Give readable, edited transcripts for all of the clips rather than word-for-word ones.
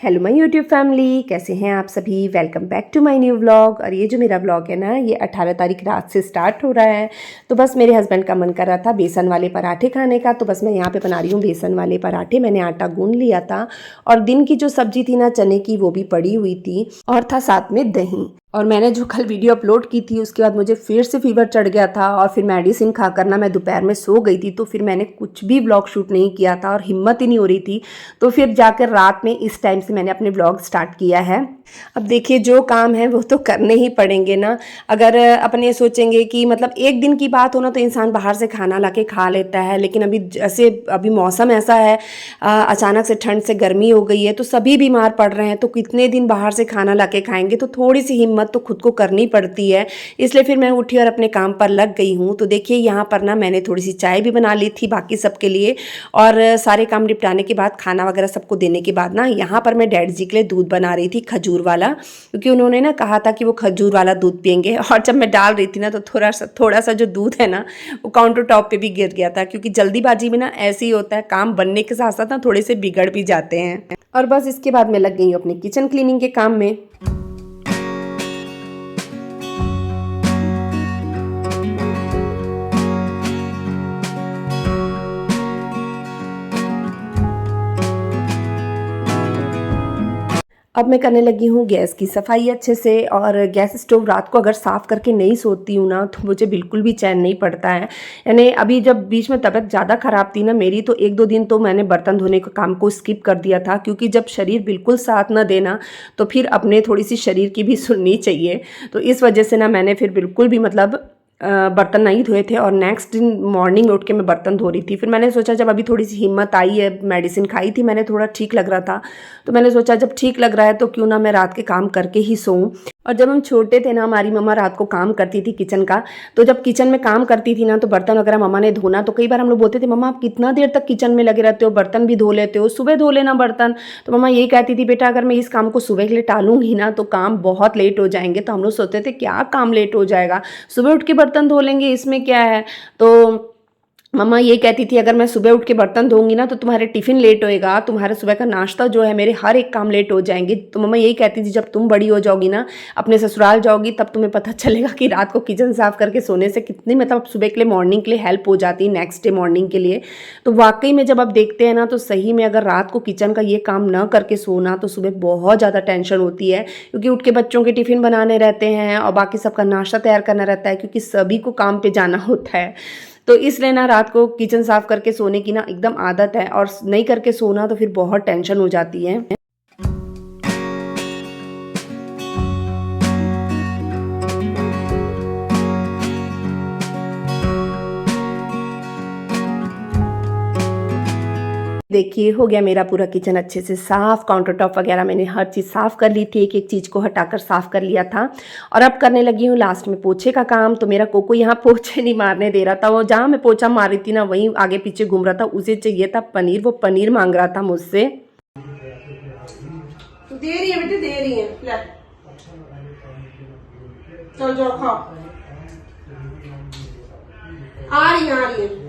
Hello my YouTube family, कैसे हैं आप सभी। Welcome back to my new vlog. और ये जो मेरा व्लॉग है ना, ये 18 तारीख रात से स्टार्ट हो रहा है। तो बस मेरे हस्बैंड का मन कर रहा था बेसन वाले पराठे खाने का, तो बस मैं यहाँ पे बना रही हूँ बेसन वाले पराठे। मैंने आटा गूंद लिया था और दिन की जो सब्जी थी ना चने की, वो भी पड़ी हुई थी और था साथ में दही। और मैंने जो कल वीडियो अपलोड की थी उसके बाद मुझे फिर से फीवर चढ़ गया था और फिर मेडिसिन खाकर ना मैं दोपहर में सो गई थी। तो फिर मैंने कुछ भी व्लॉग शूट नहीं किया था और हिम्मत ही नहीं हो रही थी। तो फिर जाकर रात में इस टाइम से मैंने अपने व्लॉग स्टार्ट किया है। अब देखिए, जो काम है वो तो करने ही पड़ेंगे ना। अगर अपने सोचेंगे कि मतलब एक दिन की बात हो ना तो इंसान बाहर से खाना ला के खा लेता है, लेकिन अभी जैसे अभी मौसम ऐसा है, अचानक से ठंड से गर्मी हो गई है तो सभी बीमार पड़ रहे हैं। तो कितने दिन बाहर से खाना ला के खाएंगे, तो थोड़ी सी हिम्मत तो खुद को करनी पड़ती है। इसलिए फिर मैं उठी और अपने काम पर लग गई हूँ। तो देखिए, यहाँ पर ना मैंने थोड़ी सी चाय भी बना ली थी बाकी सबके लिए, और सारे काम निपटाने के बाद खाना वगैरह सबको देने के बाद ना यहाँ पर मैं डैडी जी के लिए दूध बना रही थी, खजूर वाला, क्योंकि उन्होंने ना कहा था कि वो खजूर वाला दूध पियेंगे। और जब मैं डाल रही थी ना तो थोड़ा सा जो दूध है ना वो काउंटर टॉप पे भी गिर गया था, क्योंकि जल्दीबाजी में ना ऐसे ही होता है, काम बनने के साथ साथ ना थोड़े से बिगड़ भी जाते हैं। और बस इसके बाद मैं लग गई हूँ अपने किचन क्लीनिंग के काम में। अब मैं करने लगी हूँ गैस की सफाई अच्छे से। और गैस स्टोव रात को अगर साफ़ करके नहीं सोती हूँ ना तो मुझे बिल्कुल भी चैन नहीं पड़ता है। यानी अभी जब बीच में तबीयत ज़्यादा ख़राब थी ना मेरी, तो 1-2 दिन तो मैंने बर्तन धोने के काम को स्किप कर दिया था, क्योंकि जब शरीर बिल्कुल साथ ना देना तो फिर अपने थोड़ी सी शरीर की भी सुननी चाहिए। तो इस वजह से ना मैंने फिर बिल्कुल भी मतलब बर्तन नहीं धोए थे। और नेक्स्ट दिन मॉर्निंग में उठ के मैं बर्तन धो रही थी। फिर मैंने सोचा जब अभी थोड़ी सी हिम्मत आई है, मेडिसिन खाई थी मैंने, थोड़ा ठीक लग रहा था, तो मैंने सोचा जब ठीक लग रहा है तो क्यों ना मैं रात के काम करके ही सोऊं। और जब हम छोटे थे ना, हमारी मम्मा रात को काम करती थी किचन का, तो जब किचन में काम करती थी ना तो बर्तन वगैरह मम्मा ने धोना, तो कई बार हम लोग बोलते थे मम्मा आप कितना देर तक किचन में लगे रहते हो, बर्तन भी धो लेते हो, सुबह धो लेना बर्तन। तो मम्मा यही कहती थी बेटा अगर मैं इस काम को सुबह के लिए टालूंगी ना तो काम बहुत लेट हो जाएंगे। तो हम लोग सोचते थे क्या काम लेट हो जाएगा, सुबह उठ के बर्तन धो लेंगे, इसमें क्या है। तो मम्मा ये कहती थी अगर मैं सुबह उठ के बर्तन धोऊंगी ना तो तुम्हारे टिफ़िन लेट होएगा, तुम्हारे सुबह का नाश्ता जो है, मेरे हर एक काम लेट हो जाएंगे। तो मम्मा यही कहती थी जब तुम बड़ी हो जाओगी ना, अपने ससुराल जाओगी, तब तुम्हें पता चलेगा कि रात को किचन साफ़ करके सोने से कितनी मतलब सुबह के लिए, मॉर्निंग के लिए हेल्प हो जाती है, नेक्स्ट डे मॉर्निंग के लिए। तो वाकई में जब आप देखते हैं ना तो सही में अगर रात को किचन का ये काम न करके सोना तो सुबह बहुत ज़्यादा टेंशन होती है, क्योंकि उठ के बच्चों के टिफ़िन बनाने रहते हैं और बाकी सबका नाश्ता तैयार करना रहता है, क्योंकि सभी को काम पे जाना होता है। तो इसलिए ना रात को किचन साफ़ करके सोने की ना एकदम आदत है, और नहीं करके सोना तो फिर बहुत टेंशन हो जाती है। देखिए, हो गया मेरा पूरा किचन अच्छे से साफ़, काउंटर टॉप वगैरह मैंने हर चीज़ साफ़ कर ली थी, एक एक चीज़ को हटाकर साफ़ कर लिया था। और अब करने लगी हूँ लास्ट में पोछे का काम। तो मेरा कोको यहाँ पोछे नहीं मारने दे रहा था, वो जहाँ मैं पोछा मार रही थी ना वहीं आगे पीछे घूम रहा था। उसे चाहिए था पनीर, वो पनीर मांग रहा था मुझसे। दे रही है बेटे, दे रही है, ले चल जाओ खाओ। आ रही है।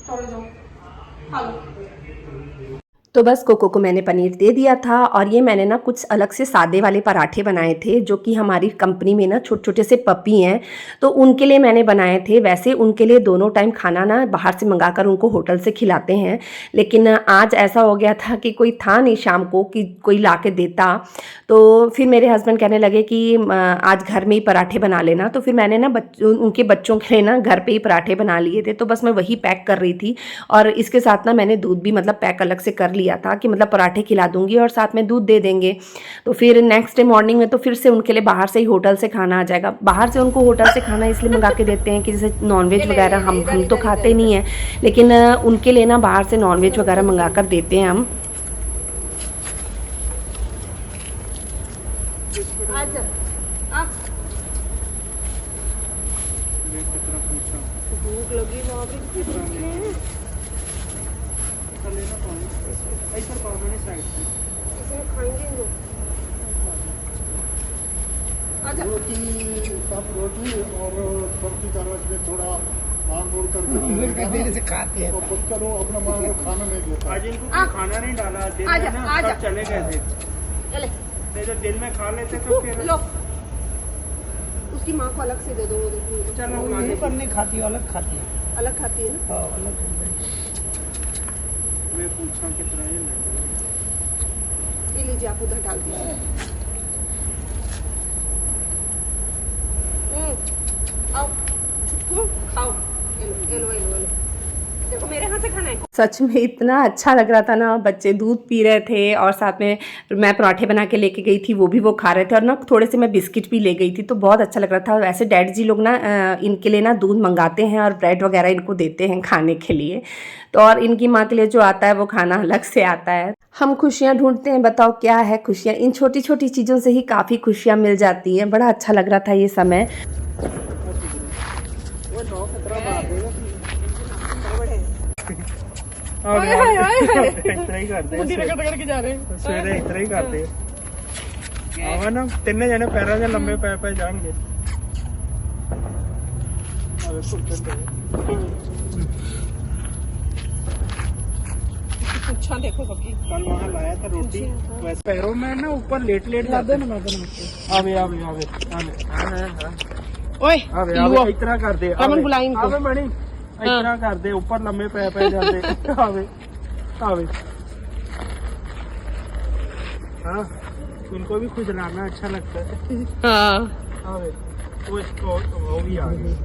चलो जाओ खा लो। तो बस कोको को मैंने पनीर दे दिया था। और ये मैंने ना कुछ अलग से सादे वाले पराठे बनाए थे, जो कि हमारी कंपनी में ना छोटे छोटे से पपी हैं, तो उनके लिए मैंने बनाए थे। वैसे उनके लिए दोनों टाइम खाना ना बाहर से मंगाकर उनको होटल से खिलाते हैं, लेकिन आज ऐसा हो गया था कि कोई था नहीं शाम को कि कोई ला के देता। तो फिर मेरे हस्बैंड कहने लगे कि आज घर में ही पराठे बना लेना। तो फिर मैंने ना उनके बच्चों के लिए ना घर पर ही पराठे बना लिए थे। तो बस मैं वही पैक कर रही थी, और इसके साथ ना मैंने दूध भी मतलब पैक अलग से कर लिया था कि मतलब पराठे खिला दूंगी और साथ में दूध दे देंगे। तो फिर नेक्स्ट डे मॉर्निंग में तो फिर से उनके लिए बाहर से ही होटल से खाना आ जाएगा। बाहर से उनको होटल से खाना इसलिए मंगा के देते हैं कि जैसे नॉनवेज वगैरह हम तो खाते नहीं हैं, लेकिन उनके लिए ना बाहर से नॉनवेज वगैरह मंगा कर देते हैं हम। भूख लगी खाएंगे। आजा रोटी, कप रोटी और सब्जी का रस में थोड़ा मांग मोड़ करके देर से खाते हैं। तो बच्चा लोग अपना मांग को खाना नहीं देता। आज इनको आ, खाना नहीं डाला दिन आजा, में ना आजा। सब चले गए थे। ये ले नहीं तो दिन में खा लेते तो फिर लो उसकी माँ को अलग से दे दो वो देखो चलो वो यहीं पर नहीं खाती है, अलग खाती है। अलग खाती है ना हाँ, अलग खाती है। मैं पूछा कितना ये लगे। ये लीजिए आप उधर डाल दीजिए आओ खाओ ये लो ये लो ये लो ये लो देखो मेरे हाथ से खाना है सच में इतना अच्छा लग रहा था ना, बच्चे दूध पी रहे थे और साथ में मैं पराठे बना के लेके गई थी, वो भी वो खा रहे थे और ना थोड़े से मैं बिस्किट भी ले गई थी, तो बहुत अच्छा लग रहा था। वैसे डैड जी लोग ना इनके लिए ना दूध मंगाते हैं और ब्रेड वगैरह इनको देते हैं खाने के लिए, तो और इनकी माँ के लिए जो आता है वो खाना अलग से आता है। हम खुशियाँ ढूंढते हैं, बताओ क्या है खुशियाँ, इन छोटी छोटी चीज़ों से ही काफ़ी खुशियाँ मिल जाती हैं। बड़ा अच्छा लग रहा था ये समय। इतना ही करते हैं करके जा रहे हैं। सवेरे इतना ही करते हैं। आवा ना तिन्ने जने पैरों से लंबे पै पै जाएंगे। अच्छा देखो सबकी कल वहाँ लाया था रोटी, वैसे पैरों में ना ऊपर लेट जाते हैं। आवे आवे आवे ओए आवे आवे इतना कर दे। रमन बुला इनको। आवे बड़ी इतना कर दे, ऊपर लंबे पै जाते। आवे आवे हाँ, उनको भी खुश रहना अच्छा लगता है। हाँ आवे वो भी आ गए।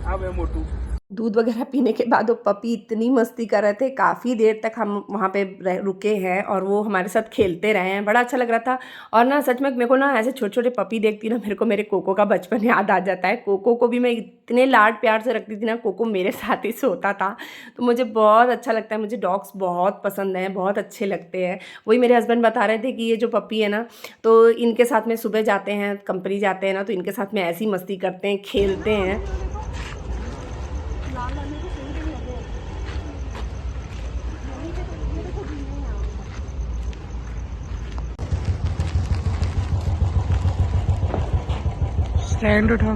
आवे मोटू। दूध वगैरह पीने के बाद वो पपी इतनी मस्ती कर रहे थे, काफ़ी देर तक हम वहाँ पे रुके हैं और वो हमारे साथ खेलते रहे हैं। बड़ा अच्छा लग रहा था। और ना सच में मेरे को ना ऐसे छोटे छोटे पपी देखती ना, मेरे को मेरे कोको का बचपन याद आ जाता है। कोको को भी मैं इतने लाड प्यार से रखती थी ना, कोको मेरे साथ ही सोता था, तो मुझे बहुत अच्छा लगता है। मुझे डॉग्स बहुत पसंद हैं, बहुत अच्छे लगते हैं। वही मेरे हस्बैंड बता रहे थे कि ये जो पपी है ना, तो इनके साथ में सुबह जाते हैं, कंपनी जाते हैं ना, तो इनके साथ में ऐसी मस्ती करते हैं, खेलते हैं। स्टैंड उठा।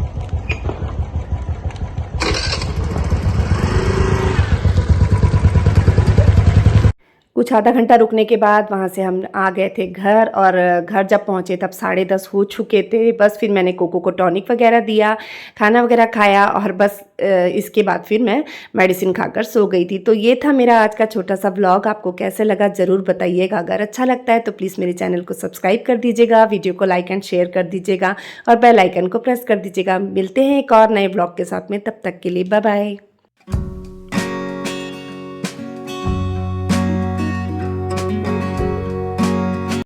कुछ आधा घंटा रुकने के बाद वहाँ से हम आ गए थे घर, और घर जब पहुँचे तब 10:30 हो चुके थे। बस फिर मैंने कोको को टॉनिक वगैरह दिया, खाना वगैरह खाया, और बस इसके बाद फिर मैं मेडिसिन खाकर सो गई थी। तो ये था मेरा आज का छोटा सा व्लॉग। आपको कैसे लगा ज़रूर बताइएगा। अगर अच्छा लगता है तो प्लीज़ मेरे चैनल को सब्सक्राइब कर दीजिएगा, वीडियो को लाइक एंड शेयर कर दीजिएगा और बेल आइकन को प्रेस कर दीजिएगा। मिलते हैं एक और नए व्लॉग के साथ में, तब तक के लिए बाय बाय।